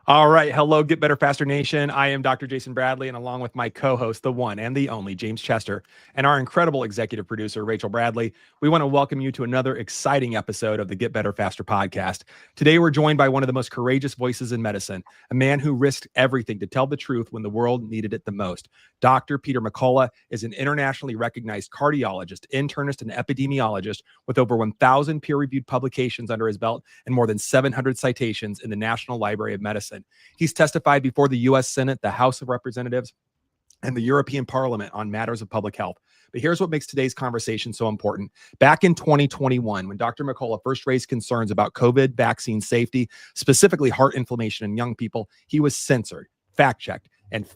All right. Hello, Get Better Faster Nation. I am Dr. Jason Bradley, and along with my co-host, the one and the only James Chester, and our incredible executive producer, Rachel Bradley, we want to welcome you to another exciting episode of the Get Better Faster podcast. Today, we're joined by one of the most courageous voices in medicine, a man who risked everything to tell the truth when the world needed it the most. Dr. Peter McCullough is an internationally recognized cardiologist, internist, and epidemiologist with over 1,000 peer-reviewed publications under his belt and more than 700 citations in the National Library of Medicine. He's testified before the U.S. Senate, the House of Representatives, and the European Parliament on matters of public health. But here's what makes today's conversation so important. Back in 2021, when Dr. McCullough first raised concerns about COVID vaccine safety, specifically heart inflammation in young people, he was censored, fact-checked, and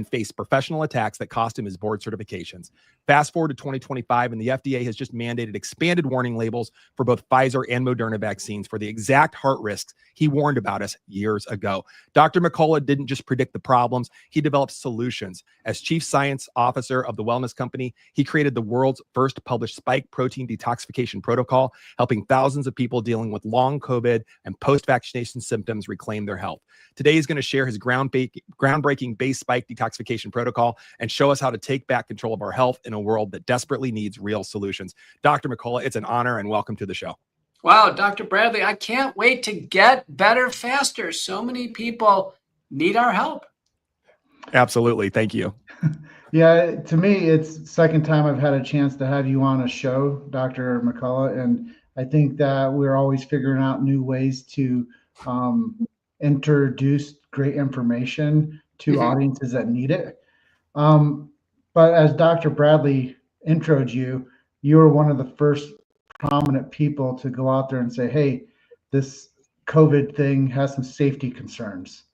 faced professional attacks that cost him his board certifications. Fast forward to 2025, and the FDA has just mandated expanded warning labels for both Pfizer and Moderna vaccines for the exact heart risks he warned about us years ago. Dr. McCullough didn't just predict the problems, he developed solutions. As chief science officer of the wellness company, he created the world's first published spike protein detoxification protocol, helping thousands of people dealing with long COVID and post-vaccination symptoms reclaim their health. Today, he's going to share his groundbreaking base spike detoxification protocol and show us how to take back control of our health in a world that desperately needs real solutions. Dr. McCullough, it's an honor and welcome to the show. Wow, Dr. Bradley, I can't wait to get better faster. So many people need our help. Absolutely. Thank you. Yeah, to me, it's the second time I've had a chance to have you on a show, Dr. McCullough, and I think that we're always figuring out new ways to introduce great information to audiences that need it. But as Dr. Bradley introed you, you were one of the first prominent people to go out there and say, hey, this COVID thing has some safety concerns.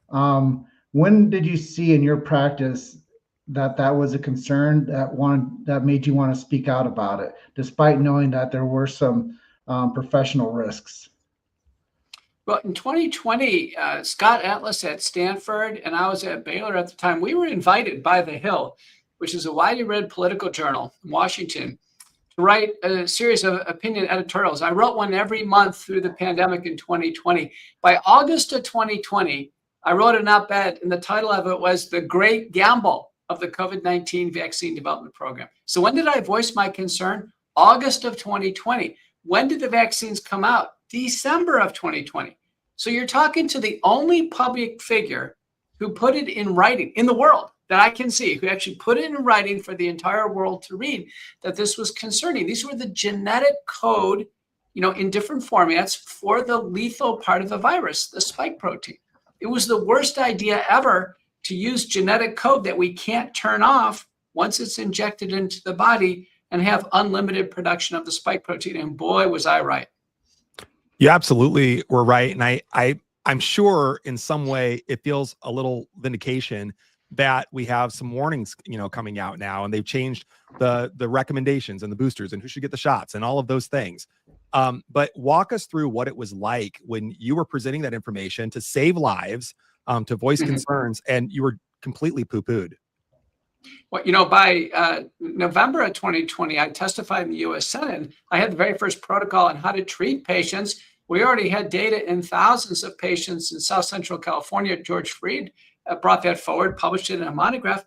When did you see in your practice that was a concern that made you want to speak out about it, despite knowing that there were some professional risks? Well, in 2020, Scott Atlas at Stanford and I was at Baylor at the time, we were invited by The Hill, which is a widely read political journal in Washington, to write a series of opinion editorials. I wrote one every month through the pandemic in 2020. By August of 2020, I wrote an op-ed, and the title of it was The Great Gamble of the COVID-19 Vaccine Development Program. So when did I voice my concern? August of 2020. When did the vaccines come out? December of 2020. So you're talking to the only public figure who put it in writing in the world that I can see, who actually put it in writing for the entire world to read, that this was concerning. These were the genetic code, in different formats for the lethal part of the virus, the spike protein. It was the worst idea ever to use genetic code that we can't turn off once it's injected into the body and have unlimited production of the spike protein. And boy, was I right. You absolutely were right. And I'm sure in some way it feels a little vindication that we have some warnings, coming out now, and they've changed the recommendations and the boosters and who should get the shots and all of those things. But walk us through what it was like when you were presenting that information to save lives, to voice concerns, and you were completely poo-pooed. Well, by November of 2020, I testified in the U.S. Senate. I had the very first protocol on how to treat patients. We already had data in thousands of patients in South Central California. George Freed brought that forward, published it in a monograph.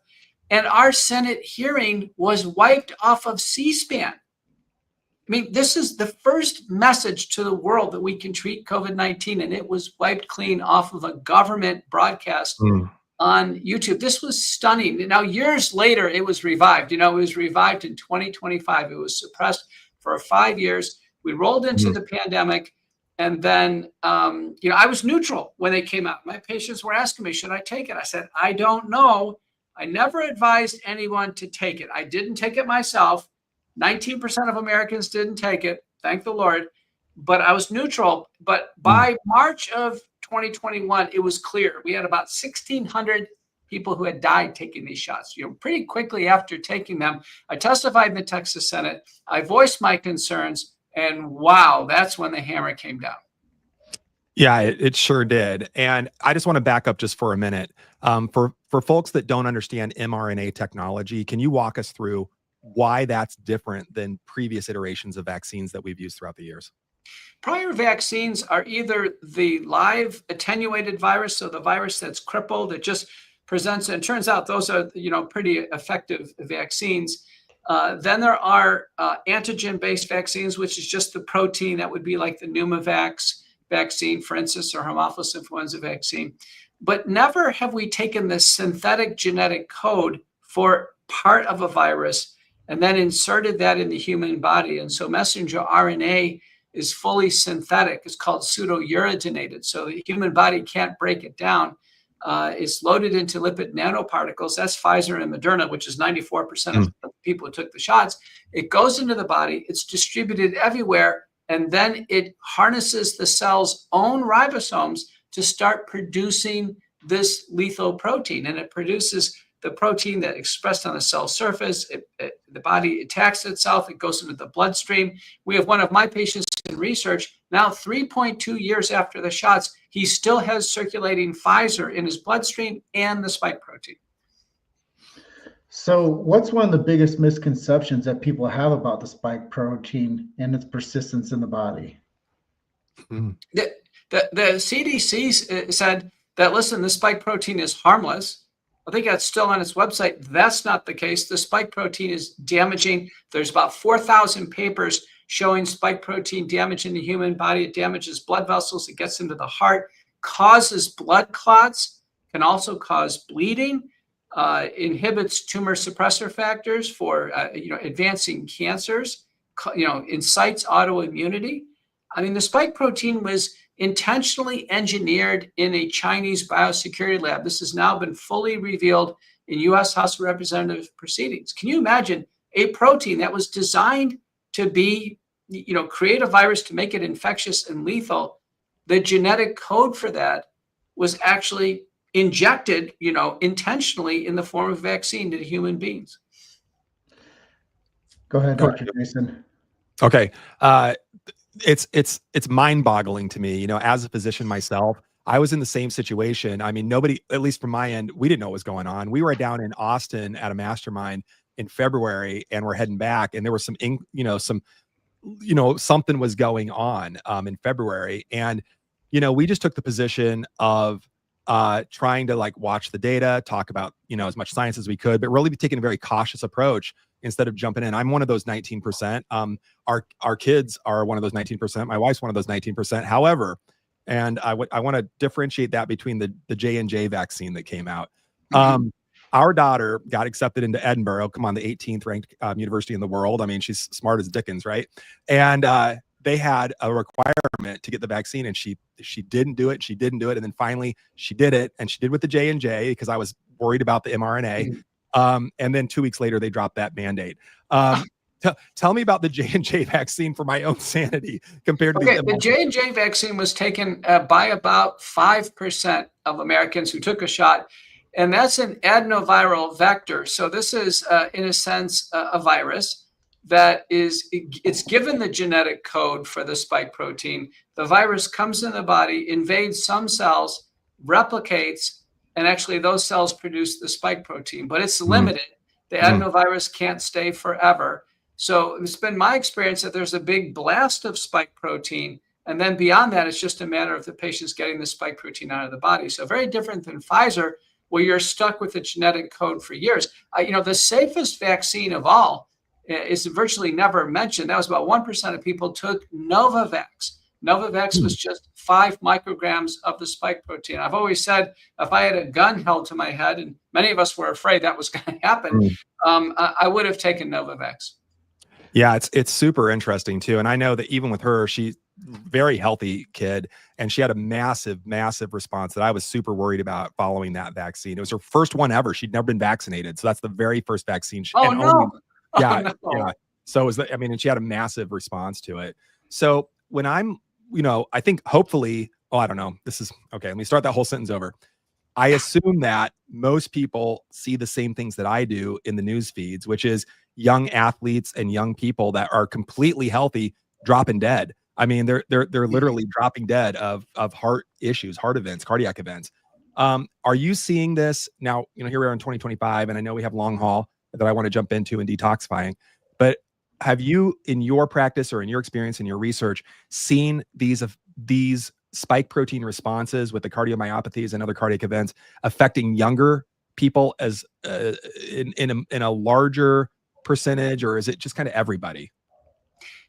And our Senate hearing was wiped off of C-SPAN. I mean, this is the first message to the world that we can treat COVID-19, and it was wiped clean off of a government broadcast on YouTube. This was stunning. Now, years later, it was revived. It was revived in 2025. It was suppressed for 5 years. We rolled into the pandemic. And then, I was neutral when they came out. My patients were asking me, should I take it? I said, I don't know. I never advised anyone to take it. I didn't take it myself. 19% of Americans didn't take it. Thank the Lord. But I was neutral. But by March of 2021, it was clear. We had about 1,600 people who had died taking these shots. Pretty quickly after taking them, I testified in the Texas Senate. I voiced my concerns. And wow, that's when the hammer came down. Yeah, it sure did. And I just want to back up just for a minute. For folks that don't understand mRNA technology, can you walk us through why that's different than previous iterations of vaccines that we've used throughout the years? Prior vaccines are either the live attenuated virus, so the virus that's crippled, it just presents, and it turns out those are, pretty effective vaccines. Then there are antigen-based vaccines, which is just the protein. That would be like the Pneumovax vaccine, for instance, or Haemophilus influenza vaccine. But never have we taken the synthetic genetic code for part of a virus and then inserted that in the human body. And so messenger RNA is fully synthetic. It's called pseudo-uridinated. So the human body can't break it down. It's loaded into lipid nanoparticles. That's Pfizer and Moderna, which is 94% of the people who took the shots. It goes into the body. It's distributed everywhere. And then it harnesses the cell's own ribosomes to start producing this lethal protein. And it produces the protein that expressed on the cell surface. The body attacks itself. It goes into the bloodstream. We have one of my patients in research now, 3.2 years after the shots, he still has circulating Pfizer in his bloodstream and the spike protein. So what's one of the biggest misconceptions that people have about the spike protein and its persistence in the body? The CDC said that, listen, the spike protein is harmless. I think that's still on its website. That's not the case. The spike protein is damaging. There's about 4,000 papers showing spike protein damage in the human body. It damages blood vessels. It gets into the heart, causes blood clots, can also cause bleeding, inhibits tumor suppressor factors for advancing cancers, incites autoimmunity. I mean, the spike protein was intentionally engineered in a Chinese biosecurity lab. This has now been fully revealed in U.S. House of Representatives proceedings. Can you imagine a protein that was designed to be, create a virus to make it infectious and lethal? The genetic code for that was actually injected, intentionally in the form of vaccine to human beings. Go ahead, Dr. Jason. Okay. It's mind-boggling to me. As a physician myself, I was in the same situation. I mean, nobody, at least from my end, we didn't know what was going on. We were down in Austin at a mastermind in February, and we're heading back, and there was something was going on in February, and we just took the position of trying to watch the data, talk about as much science as we could, but really be taking a very cautious approach instead of jumping in. I'm one of those 19%. Our kids are one of those 19%. My wife's one of those 19%. However, and I want to differentiate that between the J&J vaccine that came out. Our daughter got accepted into Edinburgh, the 18th ranked university in the world. I mean, she's smart as Dickens, right? And they had a requirement to get the vaccine, and she didn't do it. She didn't do it, and then finally she did it, and she did with the J&J because I was worried about the mRNA. And then 2 weeks later, they dropped that mandate. Tell me about the J&J vaccine for my own sanity compared to the J&J vaccine was taken by about 5% of Americans who took a shot, and that's an adenoviral vector. So this is, in a sense, a virus that it's given the genetic code for the spike protein. The virus comes in the body, invades some cells, replicates, and actually those cells produce the spike protein, but it's limited. The adenovirus can't stay forever. So it's been my experience that there's a big blast of spike protein, and then beyond that, it's just a matter of the patient's getting the spike protein out of the body. So very different than Pfizer, where you're stuck with the genetic code for years. The safest vaccine of all is virtually never mentioned. That was about 1% of people took Novavax. Novavax was just 5 micrograms of the spike protein. I've always said if I had a gun held to my head, and many of us were afraid that was going to happen, I would have taken Novavax. Yeah, it's super interesting too. And I know that even with her, she's very healthy kid, and she had a massive response that I was super worried about following that vaccine. It was her first one ever. She'd never been vaccinated. So that's the very first vaccine. Yeah. So it was, and she had a massive response to it. So when I'm, I think hopefully, I don't know, this is, okay, let me start that whole sentence over. I assume that most people see the same things that I do in the news feeds, which is young athletes and young people that are completely healthy dropping dead. I mean, they're literally dropping dead of heart issues, heart events, cardiac events. Are you seeing this now? Here we are in 2025, and I know we have long haul that I want to jump into and detoxifying, but have you, in your practice or in your experience in your research, seen these spike protein responses with the cardiomyopathies and other cardiac events affecting younger people as in a larger percentage, or is it just kind of everybody?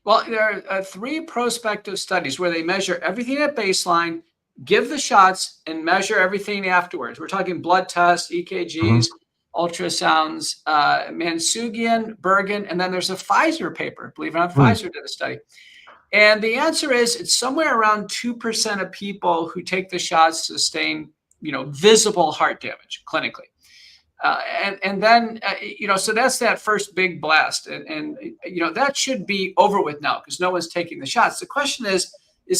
Well, there are 3 prospective studies where they measure everything at baseline, give the shots, and measure everything afterwards. We're talking blood tests, EKGs, ultrasounds, Mansugian, Bergen, and then there's a Pfizer paper. Believe it or not, Pfizer did a study. And the answer is it's somewhere around 2% of people who take the shots sustain, visible heart damage clinically. And then, so that's that first big blast. And that should be over with now because no one's taking the shots. The question is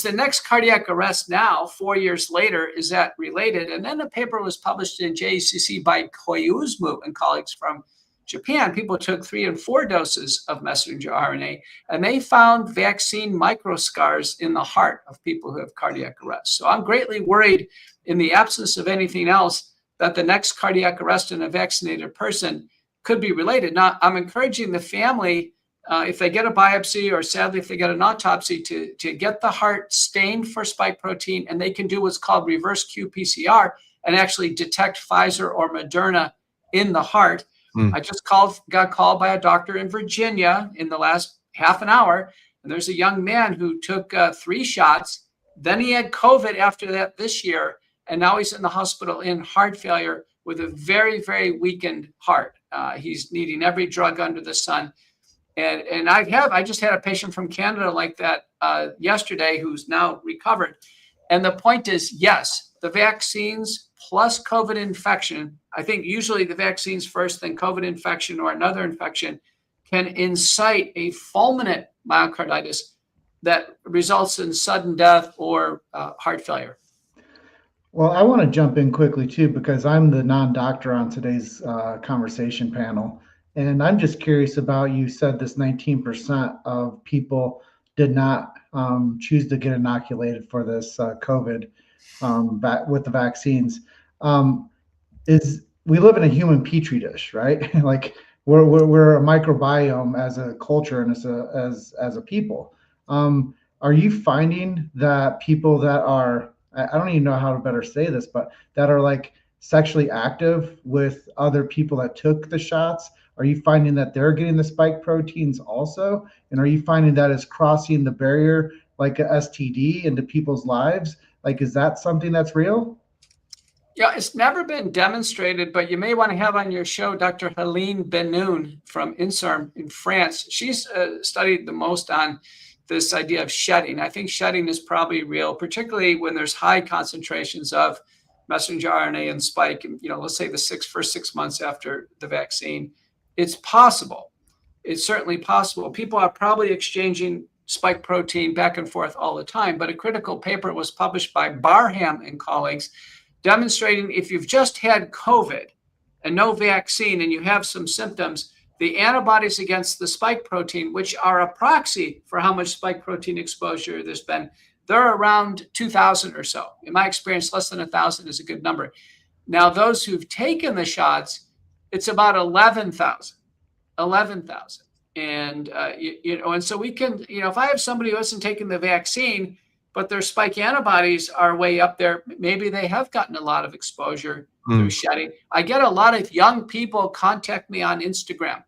the next cardiac arrest now, 4 years later, is that related? And then a paper was published in JCC by Koizumi and colleagues from Japan. People took 3 and 4 doses of messenger RNA, and they found vaccine microscars in the heart of people who have cardiac arrest. So I'm greatly worried, in the absence of anything else, that the next cardiac arrest in a vaccinated person could be related. Now, I'm encouraging the family, if they get a biopsy or sadly, if they get an autopsy, to get the heart stained for spike protein, and they can do what's called reverse qPCR and actually detect Pfizer or Moderna in the heart. I just got called by a doctor in Virginia in the last half an hour, and there's a young man who took 3 shots. Then he had COVID after that this year, and now he's in the hospital in heart failure with a very, very weakened heart. He's needing every drug under the sun. And I just had a patient from Canada like that yesterday who's now recovered. And the point is, yes, the vaccines plus COVID infection, I think usually the vaccines first, then COVID infection or another infection, can incite a fulminant myocarditis that results in sudden death or heart failure. Well, I want to jump in quickly too, because I'm the non-doctor on today's conversation panel. And I'm just curious about, you said this 19% of people did not choose to get inoculated for this COVID with the vaccines. We live in a human petri dish, right? Like we're a microbiome as a culture and as a people. Are you finding that people that are, I don't even know how to better say this, but that are like sexually active with other people that took the shots, are you finding that they're getting the spike proteins also? And are you finding that is crossing the barrier like a STD into people's lives? Like, is that something that's real? Yeah, it's never been demonstrated, but you may want to have on your show Dr. Helene Benoun from INSERM in France. She's studied the most on this idea of shedding. I think shedding is probably real, particularly when there's high concentrations of messenger RNA and spike, let's say the first 6 months after the vaccine. It's possible. It's certainly possible. People are probably exchanging spike protein back and forth all the time, but a critical paper was published by Barham and colleagues demonstrating if you've just had COVID and no vaccine and you have some symptoms, the antibodies against the spike protein, which are a proxy for how much spike protein exposure there's been, they're around 2,000 or so. In my experience, less than 1,000 is a good number. Now, those who've taken the shots, it's about 11,000. And, and so we can, if I have somebody who hasn't taken the vaccine, but their spike antibodies are way up there, maybe they have gotten a lot of exposure through shedding. I get a lot of young people contact me on Instagram.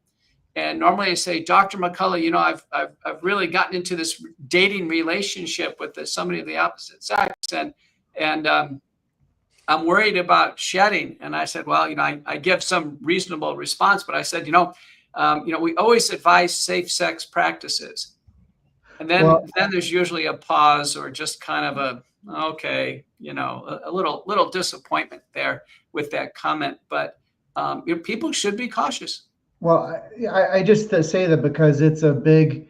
And normally I say, Dr. McCullough, I've really gotten into this dating relationship with somebody of the opposite sex. And I'm worried about shedding. And I said, well, I give some reasonable response, but I said, we always advise safe sex practices. And then there's usually a pause or just kind of a little disappointment there with that comment. But people should be cautious. Well, I just say that because it's a big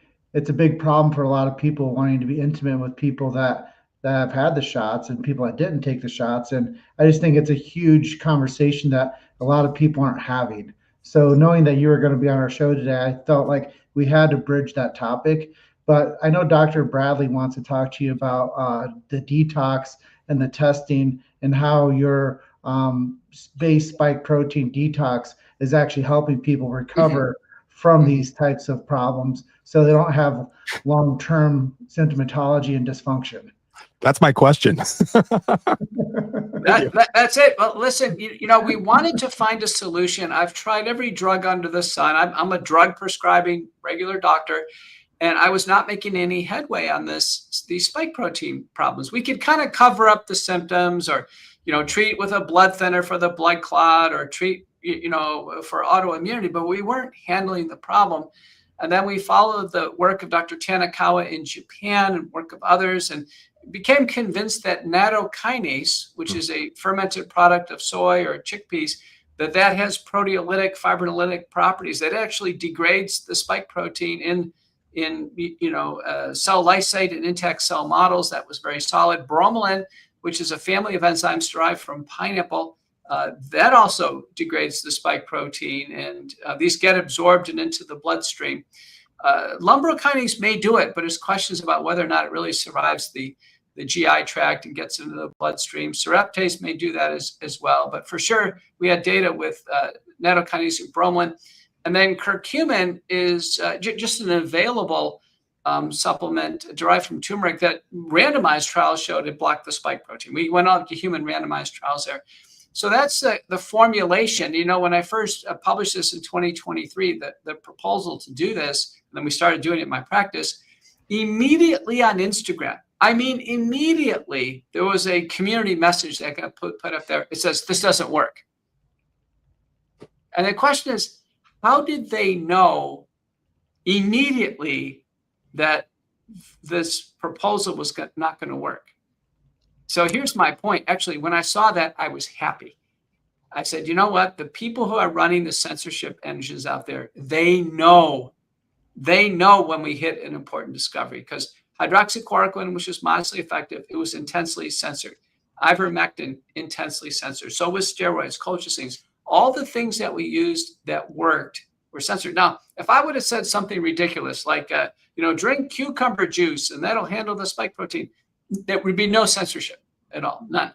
problem for a lot of people wanting to be intimate with people that have had the shots and people that didn't take the shots. And I just think it's a huge conversation that a lot of people aren't having. So knowing that you were going to be on our show today, I felt like we had to bridge that topic. But I know Dr. Bradley wants to talk to you about the detox and the testing and how your base spike protein detox is actually helping people recover from these types of problems, so they don't have long-term symptomatology and dysfunction. That's my question. That's it. Well, listen, we wanted to find a solution. I've tried every drug under the sun. I'm a drug prescribing regular doctor, and I was not making any headway on these spike protein problems. We could kind of cover up the symptoms, or treat with a blood thinner for the blood clot, or treat for autoimmunity, but we weren't handling the problem. And then we followed the work of Dr. Tanakawa in Japan and work of others, and became convinced that nattokinase, which is a fermented product of soy or chickpeas, that has proteolytic, fibrinolytic properties that actually degrades the spike protein in cell lysate and intact cell models. That was very solid. Bromelain, which is a family of enzymes derived from pineapple, that also degrades the spike protein, and these get absorbed and into the bloodstream. Lumbrokinase may do it, but there's questions about whether or not it really survives the GI tract and gets into the bloodstream. Sereptase may do that as well, but for sure we had data with nattokinase and bromelain. And then curcumin is just an available supplement derived from turmeric that randomized trials showed it blocked the spike protein. We went on to human randomized trials there. So that's the formulation. When I first published this in 2023, the proposal to do this, and then we started doing it in my practice, immediately on Instagram, immediately, there was a community message that got put up there. It says, "This doesn't work." And the question is, how did they know immediately that this proposal was not going to work? So here's my point. Actually, when I saw that, I was happy. I said, you know what? The people who are running the censorship engines out there, they know when we hit an important discovery, because hydroxychloroquine, which was modestly effective, it was intensely censored. Ivermectin, intensely censored. So was steroids, colchicines. All the things that we used that worked were censored. Now, if I would have said something ridiculous like, drink cucumber juice and that'll handle the spike protein, there would be no censorship at all, none.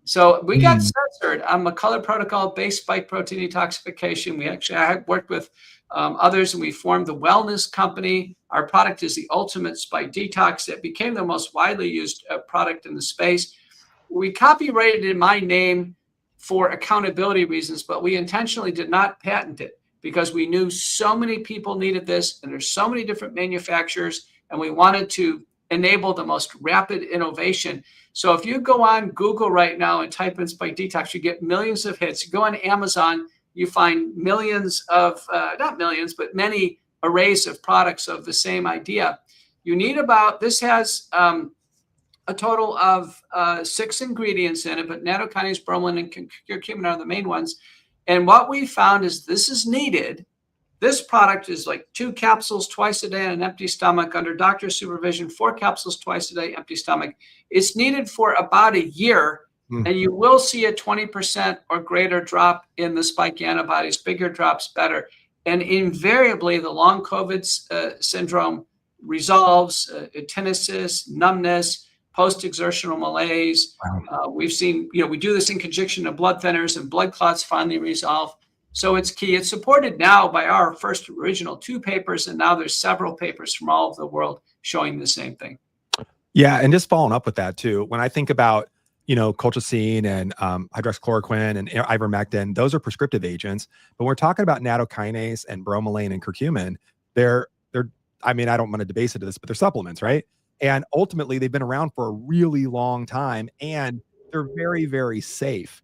So we got censored on McCullough protocol-based spike protein detoxification. I had worked with others, and we formed the Wellness Company. Our product is the ultimate spike detox. It became the most widely used product in the space. We copyrighted in my name for accountability reasons, but we intentionally did not patent it because we knew so many people needed this, and there's so many different manufacturers, and we wanted to enable the most rapid innovation. So if you go on Google right now and type in spike detox, you get millions of hits. You go on Amazon, you find millions of, not millions, but many arrays of products of the same idea. You need this has a total of 6 ingredients in it, but nattokinase, bromelain, and curcumin are the main ones. And what we found is this is needed. This product is like 2 capsules twice a day on an empty stomach under doctor's supervision, 4 capsules twice a day, empty stomach. It's needed for about a year, and you will see a 20% or greater drop in the spike antibodies, bigger drops, better. And invariably, the long COVID syndrome resolves, tinnitus, numbness, post-exertional malaise. Wow. We've seen, we do this in conjunction of blood thinners, and blood clots finally resolve. So it's key. It's supported now by our first original 2 papers, and now there's several papers from all over the world showing the same thing. Yeah, and just following up with that too, when I think about, colchicine and hydroxychloroquine and ivermectin, those are prescriptive agents. But when we're talking about nattokinase and bromelain and curcumin, they're I don't want to debase it to this, but they're supplements, right? And ultimately, they've been around for a really long time, and they're very, very safe.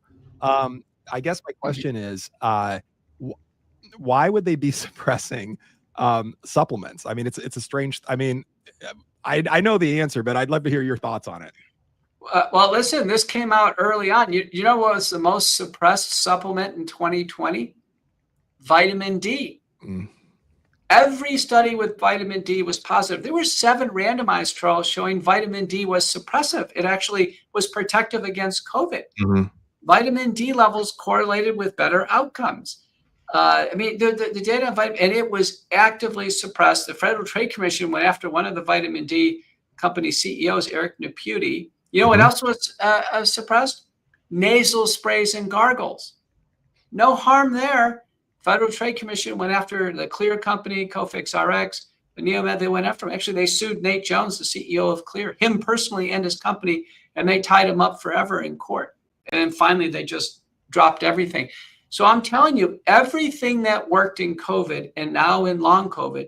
I guess my question is, why would they be suppressing supplements? It's a strange. I know the answer, but I'd love to hear your thoughts on it. Well, listen, this came out early on. You know what was the most suppressed supplement in 2020? Vitamin D. Every study with vitamin D was positive. There were 7 randomized trials showing vitamin D was suppressive. It actually was protective against COVID. Vitamin D levels correlated with better outcomes. The data on vitamin, and it was actively suppressed. The Federal Trade Commission went after one of the vitamin D company CEOs, Eric Naputi. You know what else was suppressed? Nasal sprays and gargles. No harm there. Federal Trade Commission went after the Clear company, Cofix RX, the Neomed, they went after him. Actually, they sued Nate Jones, the CEO of Clear, him personally and his company, and they tied him up forever in court. And then finally, they just dropped everything. So I'm telling you, everything that worked in COVID and now in long COVID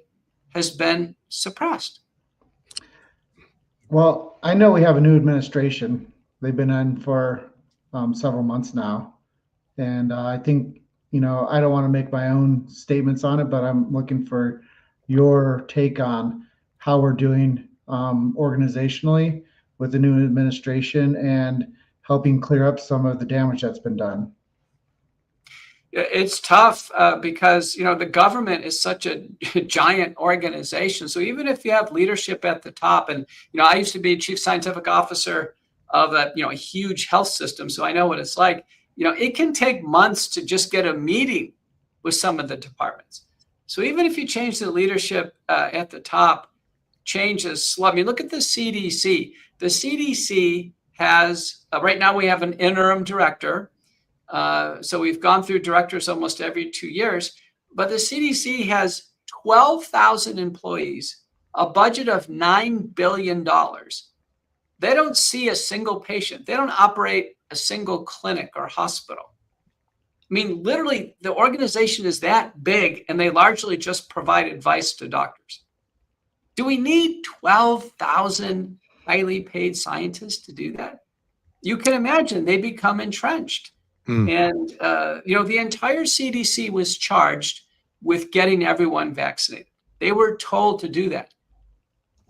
has been suppressed. Well, I know we have a new administration. They've been in for several months now. And I think, I don't want to make my own statements on it, but I'm looking for your take on how we're doing organizationally with the new administration and helping clear up some of the damage that's been done. It's tough because, the government is such a giant organization. So even if you have leadership at the top, and, I used to be chief scientific officer of a huge health system. So I know what it's like. It can take months to just get a meeting with some of the departments. So even if you change the leadership at the top, change is slow. I mean, look at the CDC. The CDC has, right now we have an interim director. So we've gone through directors almost every 2 years, but the CDC has 12,000 employees, a budget of $9 billion. They don't see a single patient. They don't operate a single clinic or hospital. I mean, literally, the organization is that big, and they largely just provide advice to doctors. Do we need 12,000 highly paid scientists to do that? You can imagine they become entrenched. And, the entire CDC was charged with getting everyone vaccinated. They were told to do that.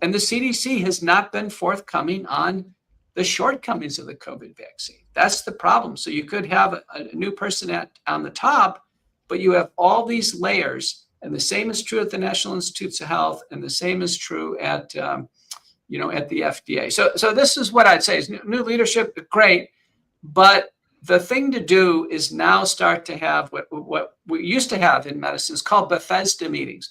And the CDC has not been forthcoming on the shortcomings of the COVID vaccine. That's the problem. So you could have a new person on the top, but you have all these layers. And the same is true at the National Institutes of Health, and the same is true at, at the FDA. So this is what I'd say is new leadership, great, but the thing to do is now start to have what we used to have in medicine is called Bethesda meetings.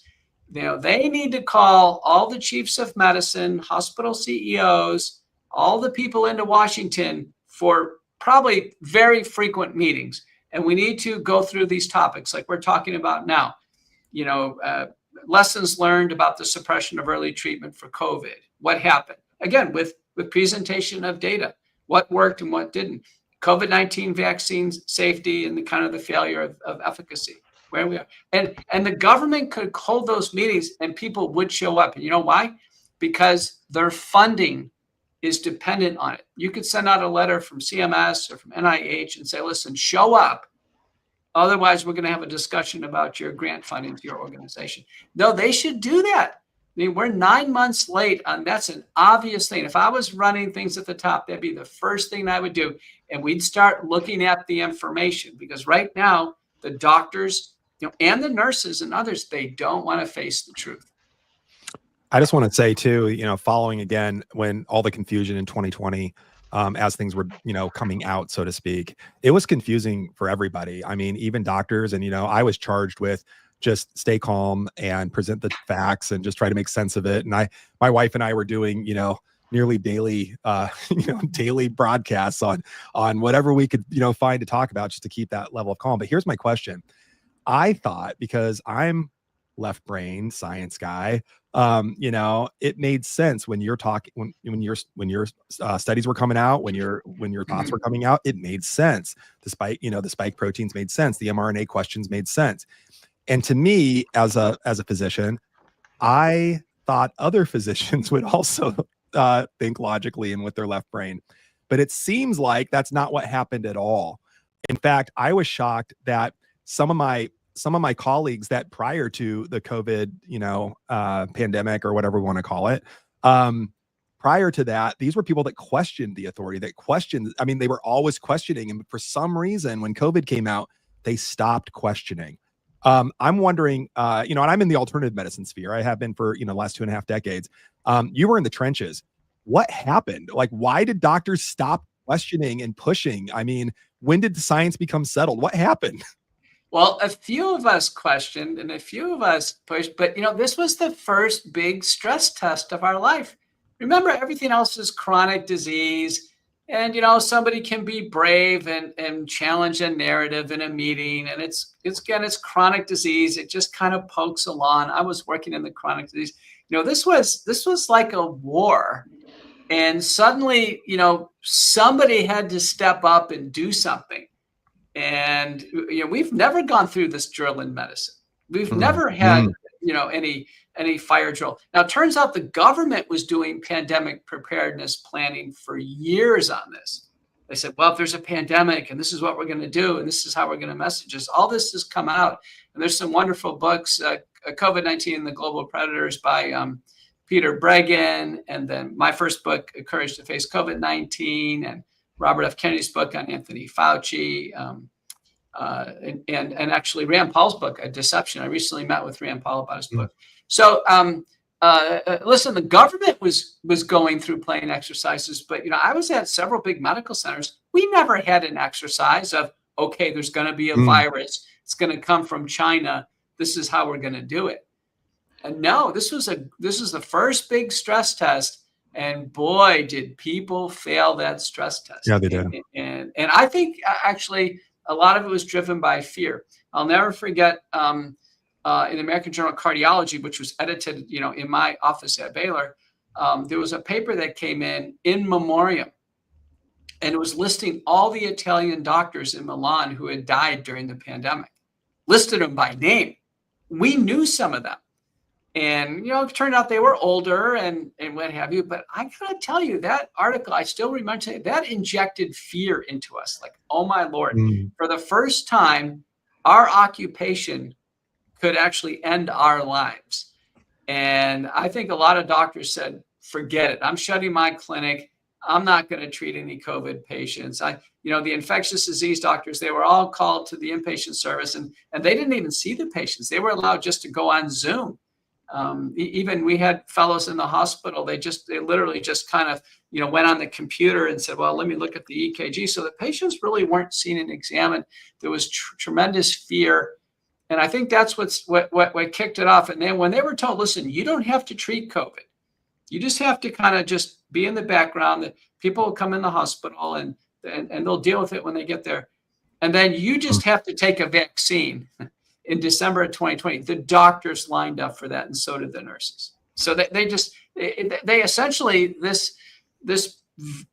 They need to call all the chiefs of medicine, hospital CEOs, all the people into Washington for probably very frequent meetings. And we need to go through these topics like we're talking about now. Lessons learned about the suppression of early treatment for COVID. What happened? Again, with presentation of data, what worked and what didn't. COVID-19 vaccines, safety, and the failure of efficacy, where we are. And the government could hold those meetings and people would show up. And you know why? Because their funding is dependent on it. You could send out a letter from CMS or from NIH and say, listen, show up. Otherwise, we're going to have a discussion about your grant funding to your organization. No, they should do that. I mean, we're 9 months late, and that's an obvious thing. If I was running things at the top, that'd be the first thing I would do. And we'd start looking at the information, because right now, the doctors, and the nurses and others, they don't want to face the truth. I just want to say too, following again, when all the confusion in 2020, as things were, coming out, so to speak, it was confusing for everybody. I mean, even doctors, and, I was charged with just stay calm and present the facts and just try to make sense of it. And my wife and I were doing, nearly daily, daily broadcasts on whatever we could, find to talk about just to keep that level of calm. But here's my question. I thought, because I'm left brain science guy, it made sense when you're talking, when your studies were coming out, when your thoughts were coming out, it made sense. Despite, the spike proteins made sense. The mRNA questions made sense. And to me, as a physician, I thought other physicians would also think logically and with their left brain. But it seems like that's not what happened at all. In fact, I was shocked that some of my colleagues that prior to the COVID, pandemic or whatever we want to call it, prior to that, these were people that questioned the authority, they were always questioning. And for some reason, when COVID came out, they stopped questioning. I'm wondering, and I'm in the alternative medicine sphere. I have been for, the last 2.5 decades. You were in the trenches. What happened? Like, why did doctors stop questioning and pushing? I mean, when did the science become settled? What happened? Well, a few of us questioned and a few of us pushed, but this was the first big stress test of our life. Remember, everything else is chronic disease. And somebody can be brave and challenge a narrative in a meeting, and it's chronic disease. It just kind of pokes along. I was working in the chronic disease. This was like a war, and suddenly somebody had to step up and do something. And we've never gone through this drill in medicine. We've never had any fire drill. Now, it turns out the government was doing pandemic preparedness planning for years on this. They said, well, if there's a pandemic and this is what we're going to do and this is how we're going to message this, all this has come out. And there's some wonderful books, COVID-19 and the Global Predators by Peter Breggin, and then my first book, Courage to Face COVID-19, and Robert F. Kennedy's book on Anthony Fauci, and actually Rand Paul's book, Deception. I recently met with Rand Paul about his book. So listen, the government was going through plane exercises, but I was at several big medical centers. We never had an exercise of, okay, there's going to be a virus. It's going to come from China. This is how we're going to do it. And no, this was the first big stress test. And boy, did people fail that stress test. Yeah, they did. And I think actually a lot of it was driven by fear. I'll never forget in the American Journal of Cardiology, which was edited, in my office at Baylor, there was a paper that came in memoriam, and it was listing all the Italian doctors in Milan who had died during the pandemic, listed them by name. We knew some of them. And, it turned out they were older and what have you. But I got to tell you, that article, I still remember that injected fear into us. Like, oh, my Lord, for the first time, our occupation could actually end our lives. And I think a lot of doctors said, forget it. I'm shutting my clinic. I'm not going to treat any COVID patients. The infectious disease doctors, they were all called to the inpatient service, and they didn't even see the patients. They were allowed just to go on Zoom. Even we had fellows in the hospital. They literally just kind of, went on the computer and said, well, let me look at the EKG. So the patients really weren't seen and examined. There was tremendous fear. And I think that's what kicked it off. And then when they were told, listen, you don't have to treat COVID. You just have to kind of just be in the background. That people will come in the hospital and they'll deal with it when they get there. And then you just have to take a vaccine. In December of 2020, the doctors lined up for that, and so did the nurses. So they essentially, this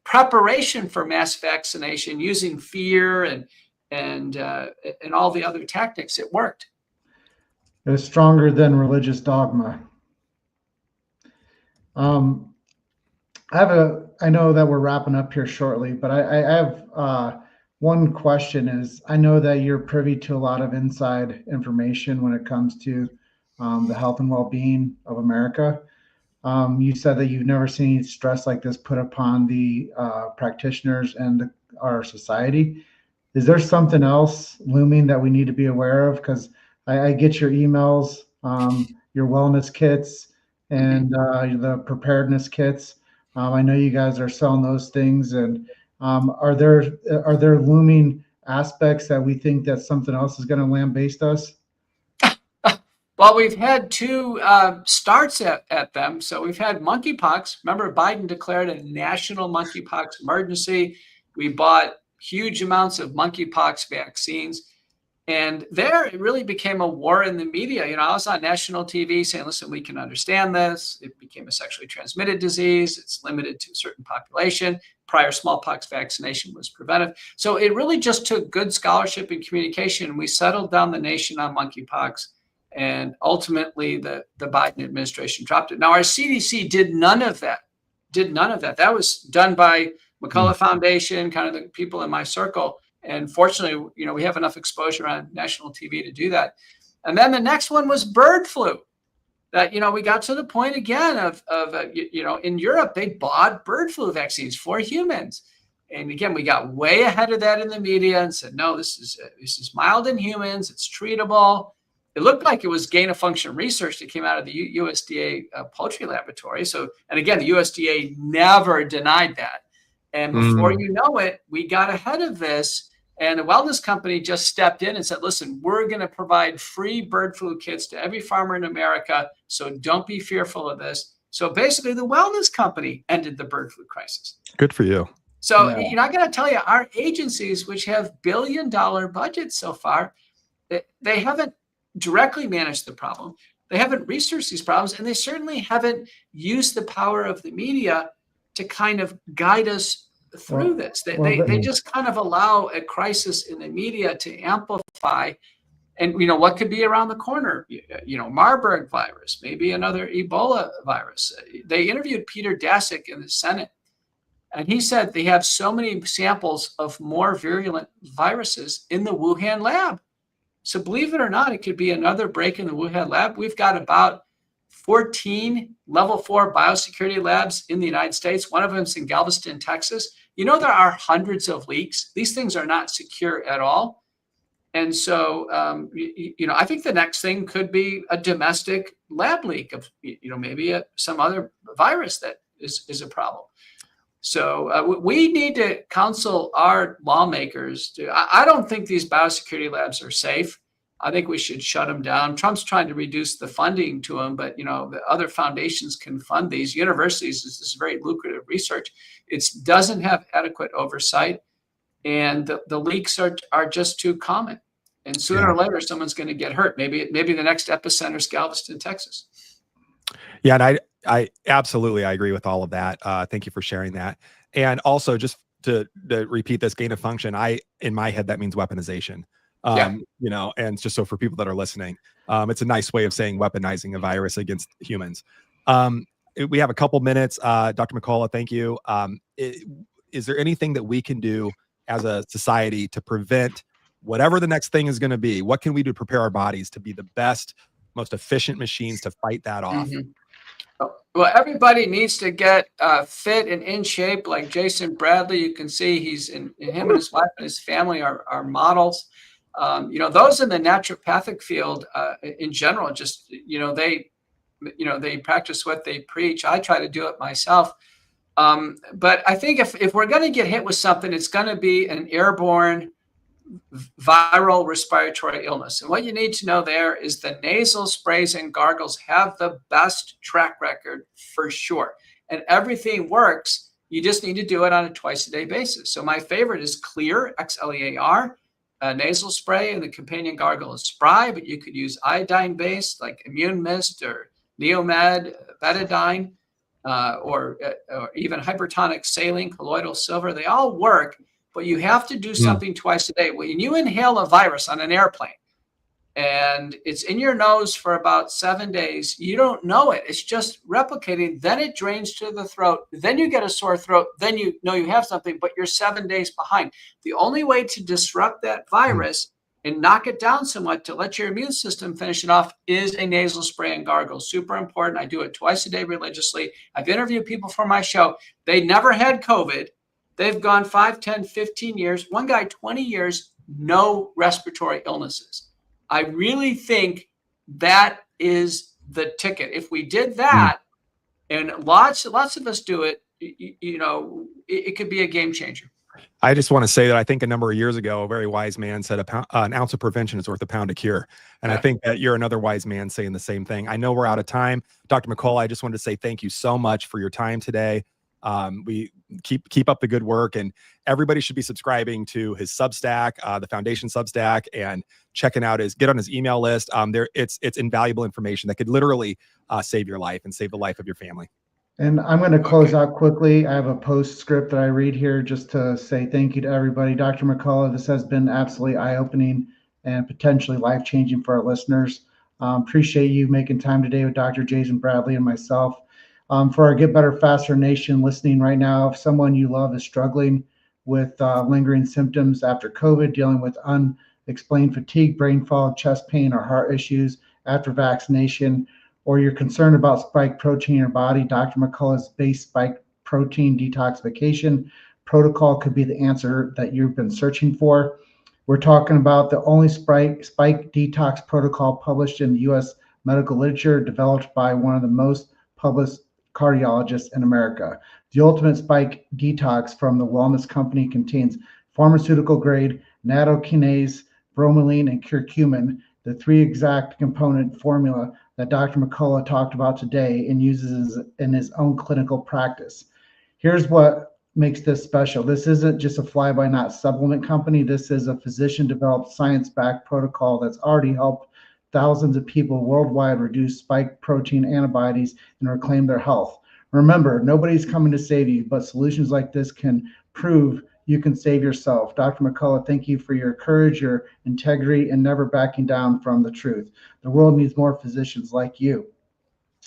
preparation for mass vaccination using fear and all the other tactics, it worked. It was stronger than religious dogma. I know that we're wrapping up here shortly, but I have one question. Is I know that you're privy to a lot of inside information when it comes to the health and well-being of America. You said that you've never seen stress like this put upon the practitioners and our society. Is there something else looming that we need to be aware of? Because I get your emails, your wellness kits, and the preparedness kits. I know you guys are selling those things, and are there looming aspects that we think that something else is going to lambaste us? Well, we've had two starts at them. So we've had monkeypox. Remember, Biden declared a national monkeypox emergency. We bought huge amounts of monkeypox vaccines. And there it really became a war in the media. I was on national TV saying, listen, we can understand this. It became a sexually transmitted disease. It's limited to a certain population. Prior smallpox vaccination was preventive. So it really just took good scholarship and communication. And we settled down the nation on monkeypox. And ultimately, the Biden administration dropped it. Now, our CDC did none of that. That was done by McCullough Foundation, kind of the people in my circle. And fortunately, we have enough exposure on national TV to do that. And then the next one was bird flu. That, we got to the point again of in Europe, they bought bird flu vaccines for humans. And again, we got way ahead of that in the media and said, no, this is mild in humans. It's treatable. It looked like it was gain of function research that came out of the USDA poultry laboratory. So, and again, the USDA never denied that. And before you know it, we got ahead of this. And the wellness company just stepped in and said, listen, we're going to provide free bird flu kits to every farmer in America. So don't be fearful of this. So basically, the wellness company ended the bird flu crisis. Good for you. So, Yeah. I got to tell you, our agencies, which have billion-dollar budgets so far, they haven't directly managed the problem. They haven't researched these problems, and they certainly haven't used the power of the media to kind of guide us through this. They just kind of allow a crisis in the media to amplify. And what could be around the corner? Marburg virus, maybe another Ebola virus. They interviewed Peter Daszak in the Senate, and he said they have so many samples of more virulent viruses in the Wuhan lab. So believe it or not, it could be another break in the Wuhan lab. We've got about 14 level 4 biosecurity labs in the United States. One of them is in Galveston, Texas. There are hundreds of leaks. These things are not secure at all. And so, I think the next thing could be a domestic lab leak of, maybe some other virus that is a problem. So we need to counsel our lawmakers. I don't think these biosecurity labs are safe. I think we should shut them down. Trump's trying to reduce the funding to them, but the other foundations can fund these. Universities, this is very lucrative research. It doesn't have adequate oversight, and the leaks are just too common. And sooner or later, someone's going to get hurt. Maybe the next epicenter is Galveston, Texas. Yeah, and I absolutely, I agree with all of that. Thank you for sharing that. And also, just to repeat this gain of function, in my head, that means weaponization. And just so for people that are listening, it's a nice way of saying weaponizing a virus against humans. We have a couple minutes. Dr. McCullough, thank you. Is there anything that we can do as a society to prevent whatever the next thing is going to be? What can we do to prepare our bodies to be the best, most efficient machines to fight that off? Mm-hmm. Well, everybody needs to get fit and in shape, like Jason Bradley. You can see him and his wife and his family are models. Those in the naturopathic field in general, just they practice what they preach. I try to do it myself. But I think if we're going to get hit with something, it's going to be an airborne viral respiratory illness. And what you need to know there is the nasal sprays and gargles have the best track record for sure. And everything works. You just need to do it on a twice-a-day basis. So my favorite is Xlear, Xlear, nasal spray, and the companion gargle is Spry, but you could use iodine-based like Immune Mist or Neomed, Betadine, or even hypertonic saline, colloidal silver. They all work. But you have to do something twice a day. When you inhale a virus on an airplane and it's in your nose for about 7 days, you don't know it. It's just replicating. Then it drains to the throat. Then you get a sore throat. Then you know you have something, but you're 7 days behind. The only way to disrupt that virus and knock it down somewhat to let your immune system finish it off is a nasal spray and gargle. Super important. I do it twice a day religiously. I've interviewed people for my show. They never had COVID. They've gone 5, 10, 15 years. One guy, 20 years, no respiratory illnesses. I really think that is the ticket. If we did that, and lots of us do it, it could be a game changer. I just want to say that I think a number of years ago, a very wise man said an ounce of prevention is worth a pound of cure. And I think that you're another wise man saying the same thing. I know we're out of time. Dr. McCullough, I just wanted to say thank you so much for your time today. We keep up the good work, and everybody should be subscribing to his Substack, the Foundation Substack, and get on his email list. It's invaluable information that could literally save your life and save the life of your family. And I'm going to close out quickly. I have a postscript that I read here just to say thank you to everybody. Dr. McCullough, this has been absolutely eye-opening and potentially life-changing for our listeners. Appreciate you making time today with Dr. Jason Bradley and myself. For our Get Better Faster Nation listening right now, if someone you love is struggling with lingering symptoms after COVID, dealing with unexplained fatigue, brain fog, chest pain, or heart issues after vaccination, or you're concerned about spike protein in your body, Dr. McCullough's base spike protein detoxification protocol could be the answer that you've been searching for. We're talking about the only spike detox protocol published in the U.S. medical literature, developed by one of the most published cardiologists in America. The ultimate spike detox from the Wellness Company contains pharmaceutical grade nattokinase, bromelain, and curcumin, the 3 exact component formula that Dr. McCullough talked about today and uses in his own clinical practice. Here's what makes this special. This isn't just a fly-by-night supplement company. This is a physician-developed, science-backed protocol that's already helped thousands of people worldwide reduce spike protein antibodies and reclaim their health. Remember, nobody's coming to save you, but solutions like this can prove you can save yourself. Dr. McCullough, thank you for your courage, your integrity, and never backing down from the truth. The world needs more physicians like you.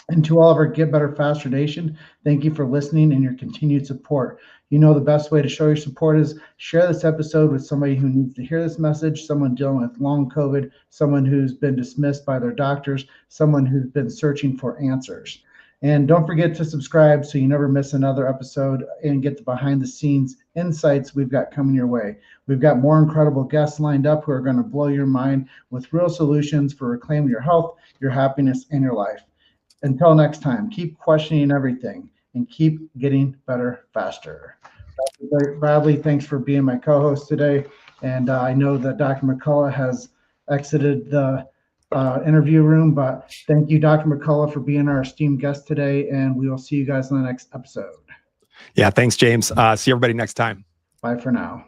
And to all of our Get Better Faster Nation, thank you for listening and your continued support. You know the best way to show your support is share this episode with somebody who needs to hear this message, someone dealing with long COVID, someone who's been dismissed by their doctors, someone who's been searching for answers. And don't forget to subscribe so you never miss another episode and get the behind the scenes insights we've got coming your way. We've got more incredible guests lined up who are going to blow your mind with real solutions for reclaiming your health, your happiness, and your life. Until next time, keep questioning everything and keep getting better faster. Dr. Bradley, thanks for being my co-host today. And I know that Dr. McCullough has exited the interview room, but thank you, Dr. McCullough, for being our esteemed guest today. And we will see you guys in the next episode. Yeah, thanks, James. See everybody next time. Bye for now.